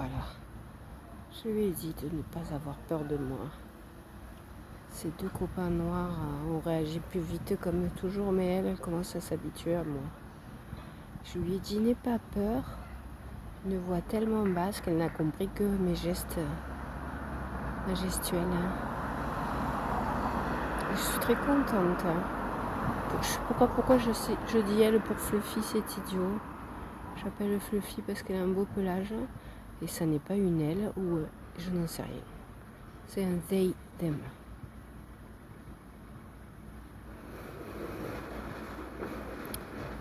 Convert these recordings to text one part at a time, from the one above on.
Voilà. Je lui ai dit de ne pas avoir peur de moi. Ces deux copains noirs ont réagi plus vite comme toujours, mais elle commence à s'habituer à moi. Je lui ai dit n'aie pas peur. Une voix tellement basse qu'elle n'a compris que mes gestes, ma gestuelle. Je suis très contente. Je sais pourquoi je dis elle pour Fluffy, c'est idiot. J'appelle Fluffy parce qu'elle a un beau pelage. Et ça n'est pas une elle ou je n'en sais rien. C'est un they, them.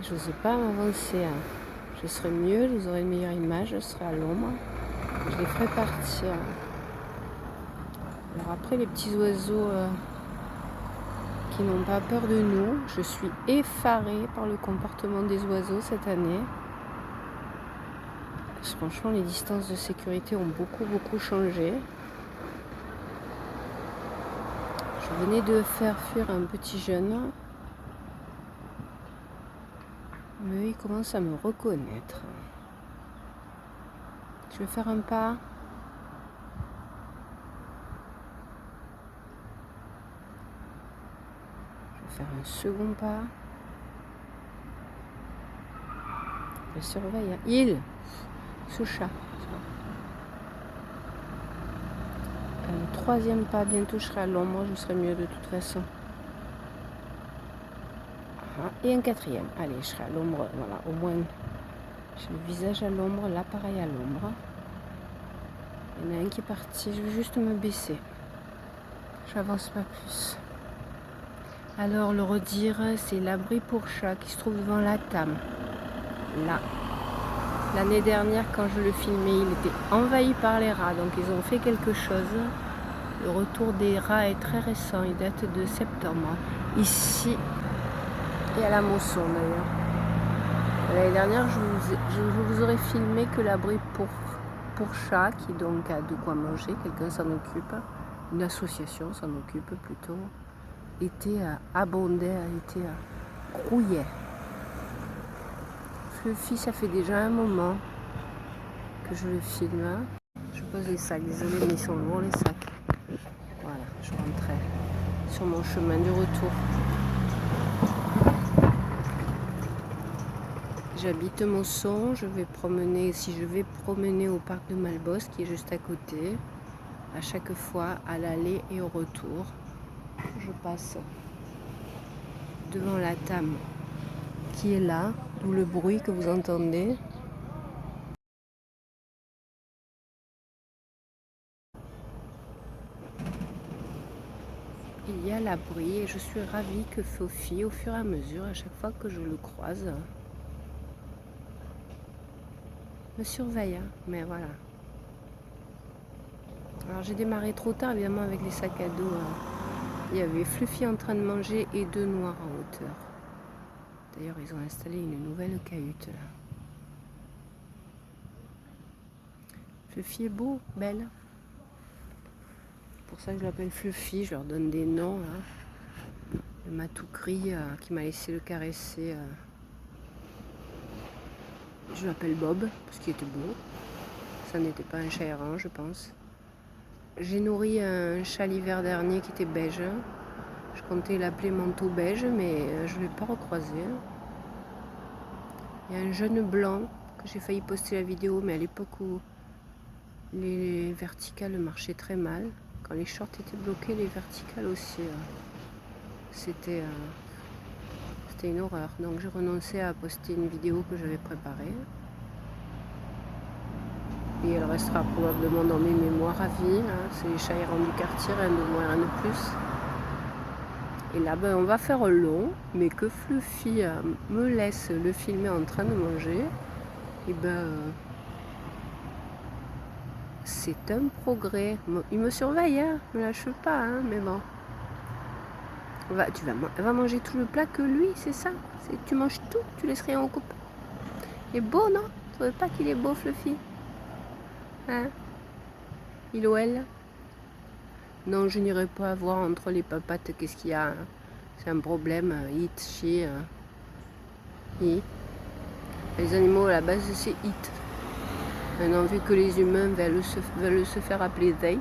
Je n'ose pas m'avancer. Je serai mieux, vous aurez une meilleure image, je serai à l'ombre. Je les ferai partir. Alors après, les petits oiseaux qui n'ont pas peur de nous, je suis effarée par le comportement des oiseaux cette année. Parce que franchement, les distances de sécurité ont beaucoup changé. Je venais de faire fuir un petit jeune. Mais il commence à me reconnaître. Je vais faire un pas. Je vais faire un second pas. Je surveille. Ce chat. Un troisième pas. Bientôt je serai à l'ombre. Je serai mieux de toute façon. Et un quatrième. Allez, je serai à l'ombre. Voilà, au moins j'ai le visage à l'ombre, l'appareil à l'ombre. Il y en a un qui est parti. Je vais juste me baisser. J'avance pas plus. Alors le redire, c'est l'abri pour chat qui se trouve devant la tame. Là. L'année dernière, quand je le filmais, il était envahi par les rats. Donc ils ont fait quelque chose. Le retour des rats est très récent. Il date de septembre. Ici. Et à la Mosson d'ailleurs. L'année dernière, je vous aurais filmé que l'abri pour chat, qui donc a de quoi manger, quelqu'un s'en occupe, une association s'en occupe plutôt, était abondé, était grouillé. Fluffy, ça fait déjà un moment que je le filme. Je pose les sacs, désolé mais ils sont lourds les sacs. Voilà, je rentrais sur mon chemin du retour. J'habite Mosson, si je vais promener au parc de Malbos qui est juste à côté, à chaque fois à l'aller et au retour, je passe devant la tame qui est là, d'où le bruit que vous entendez. Il y a l'abri et je suis ravie que Fluffy, au fur et à mesure, à chaque fois que je le croise, me surveille, mais voilà. Alors j'ai démarré trop tard évidemment avec les sacs à dos. Il y avait Fluffy en train de manger et deux noirs en hauteur. D'ailleurs ils ont installé une nouvelle cahute là. Fluffy est beau, belle. C'est pour ça que je l'appelle Fluffy, je leur donne des noms là. Le matou gris qui m'a laissé le caresser. Je l'appelle Bob parce qu'il était beau. Ça n'était pas un chat errant, je pense. J'ai nourri un chat l'hiver dernier qui était beige. Je comptais l'appeler manteau beige, mais je ne l'ai pas recroisé. Il y a un jeune blanc que j'ai failli poster la vidéo, mais à l'époque où les verticales marchaient très mal, quand les shorts étaient bloqués, les verticales aussi. C'était une horreur. Donc j'ai renoncé à poster une vidéo que j'avais préparée. Et elle restera probablement dans mes mémoires à vie. C'est les chats errants du quartier, rien de moins, rien de plus. Et là, on va faire long, mais que Fluffy me laisse le filmer en train de manger, et c'est un progrès. Il me surveille, me lâche pas, mais bon. Elle va manger tout le plat que lui, c'est ça. Tu manges tout, tu laisses rien en coupe. Il est beau, non? Tu trouves pas qu'il est beau, Fluffy? Il ou elle? Non, je n'irai pas voir entre les papates qu'est-ce qu'il y a. C'est un problème. It, she, he. Les animaux à la base c'est it. Maintenant, vu que les humains veulent se faire appeler they,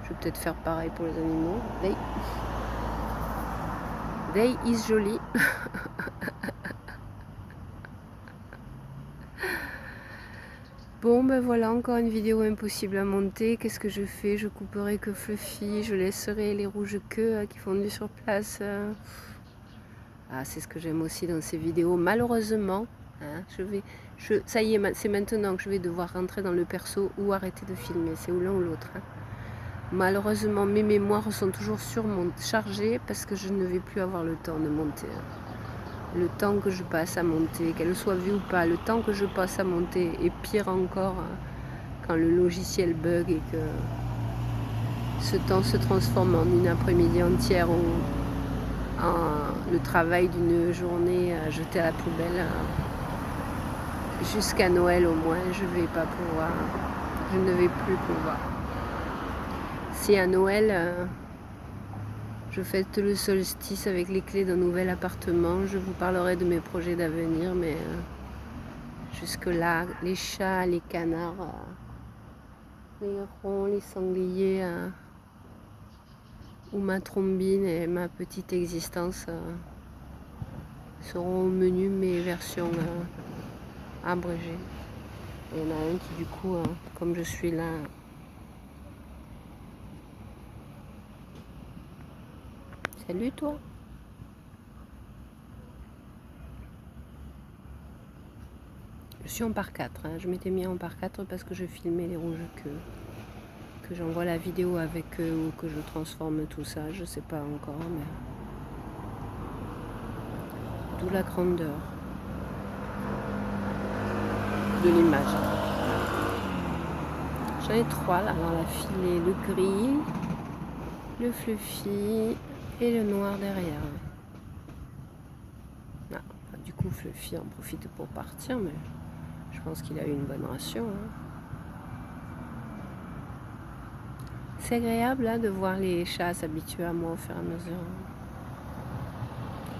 je vais peut-être faire pareil pour les animaux. They is joli. Bon ben voilà, encore une vidéo impossible à monter. Qu'est-ce que je fais? Je couperai que Fluffy, je laisserai les rouges queues qui fondent sur place. Ah, c'est ce que j'aime aussi dans ces vidéos. Malheureusement, hein, ça y est, c'est maintenant que je vais devoir rentrer dans le perso ou arrêter de filmer. C'est ou l'un ou l'autre. Hein. Malheureusement, mes mémoires sont toujours surchargées parce que je ne vais plus avoir le temps de monter. Hein. Le temps que je passe à monter, qu'elle soit vue ou pas, le temps que je passe à monter, et pire encore, quand le logiciel bug et que ce temps se transforme en une après-midi entière ou en le travail d'une journée jeté à la poubelle. Jusqu'à Noël au moins, je ne vais pas pouvoir, je ne vais plus pouvoir. Si à Noël, je fête le solstice avec les clés d'un nouvel appartement. Je vous parlerai de mes projets d'avenir, mais jusque-là, les chats, les canards, les hérons, les sangliers, ou ma trombine et ma petite existence seront au menu mes versions abrégées. Il y en a un qui, du coup, comme je suis là, salut toi. Je suis en par 4, hein. Je m'étais mis en par 4 parce que je filmais les rouges que j'envoie la vidéo avec eux ou que je transforme tout ça, je sais pas encore, mais d'où la grandeur de l'image. J'en ai 3 là dans la filée, le gris, le fluffy et le noir derrière. Ah, enfin, du coup Fluffy en profite pour partir, mais je pense qu'il a eu une bonne ration. Hein. C'est agréable là, de voir les chats s'habituer à moi au fur et à mesure.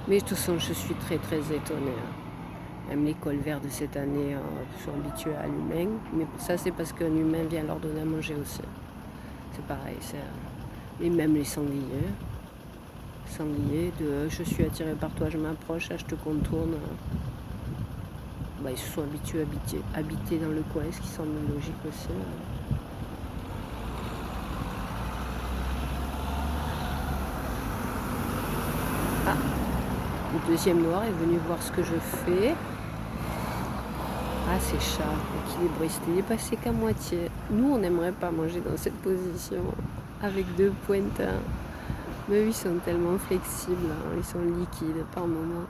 Mais de toute façon, je suis très très étonnée. Hein. Même les colverts de cette année sont habitués à l'humain. Mais ça, c'est parce qu'un humain vient leur donner à manger aussi. C'est pareil. Et même les sangliers. Sangliers, je suis attiré par toi, je m'approche, je te contourne. Bah, ils se sont habitués à habiter dans le coin, ce qui semble logique aussi. Ah, le deuxième noir est venu voir ce que je fais. Ah, c'est chat, équilibriste, il est passé qu'à moitié. Nous, on n'aimerait pas manger dans cette position, avec 2 pointes. Hein. Mais eux, ils sont tellement flexibles, hein. Ils sont liquides par moment.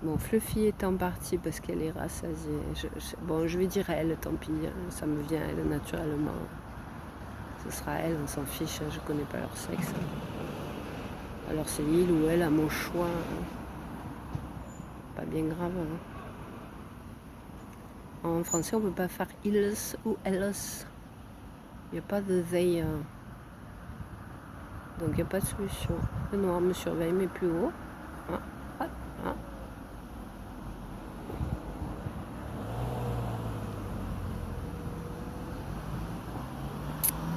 Bon, Fluffy est en partie parce qu'elle est rassasiée. Bon, je vais dire elle, tant pis, ça me vient elle naturellement. Ce sera elle, on s'en fiche, je connais pas leur sexe. Alors c'est il ou elle à mon choix. Pas bien grave. Hein. En français, on peut pas faire ils ou elles. Il n'y a pas de they. Donc il n'y a pas de solution. Le noir me surveille, mais plus haut. Ah, ah, ah.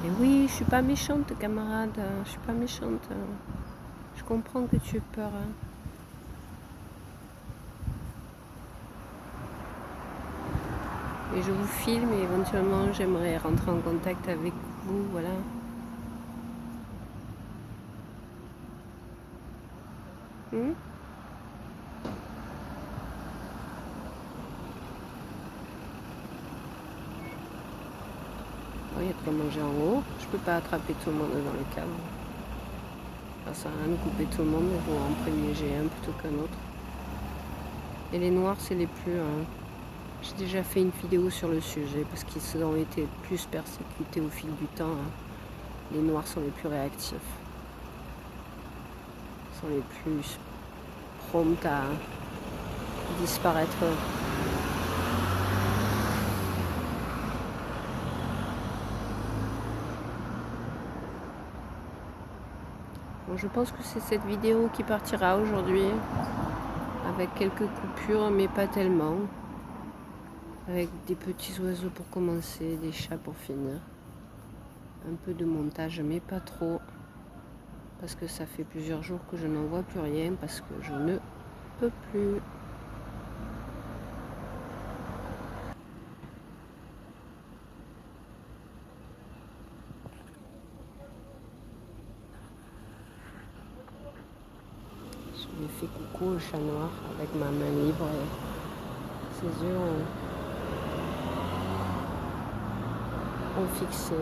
Et oui, je suis pas méchante, camarade. Je suis pas méchante. Je comprends que tu aies peur. Hein. Et je vous filme et éventuellement j'aimerais rentrer en contact avec vous, voilà. Il y a de quoi manger en haut. Je peux pas attraper tout le monde dans les caves. Ça sert à rien de couper tout le monde, mais bon, en privilégier un plutôt qu'un autre. Et les noirs, c'est les plus... J'ai déjà fait une vidéo sur le sujet parce qu'ils ont été plus persécutés au fil du temps. Hein. Les noirs sont les plus réactifs. Ils sont les plus prompts à disparaître. Bon, je pense que c'est cette vidéo qui partira aujourd'hui avec quelques coupures, mais pas tellement. avec des petits oiseaux pour commencer, des chats pour finir. Un peu de montage, mais pas trop, parce que ça fait plusieurs jours que je n'en vois plus rien, parce que je ne peux plus. Je lui fais coucou au chat noir avec ma main libre et ses yeux ont fixé.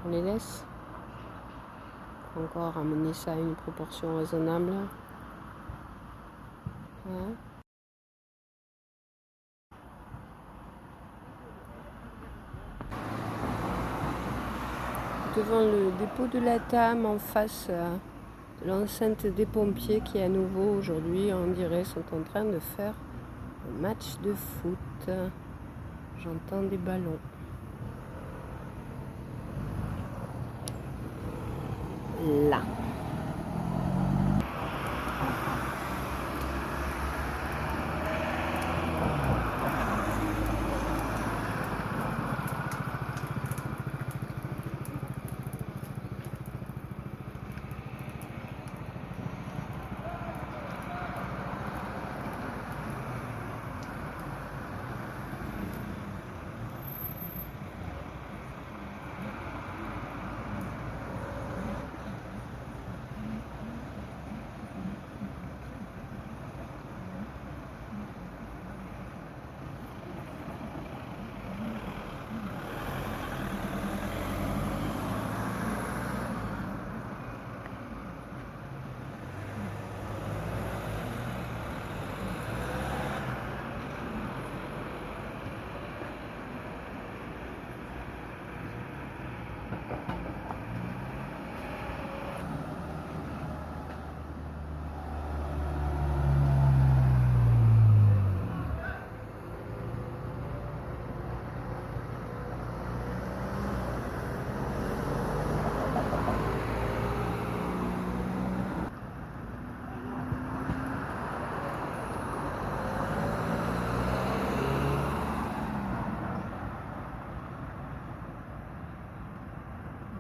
On les laisse encore amener ça à une proportion raisonnable. Hein? Devant le dépôt de la TAM, en face de l'enceinte des pompiers qui à nouveau aujourd'hui, on dirait, sont en train de faire un match de foot. J'entends des ballons. Là.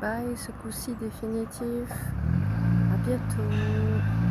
Bye, ce coup-ci définitif. À bientôt.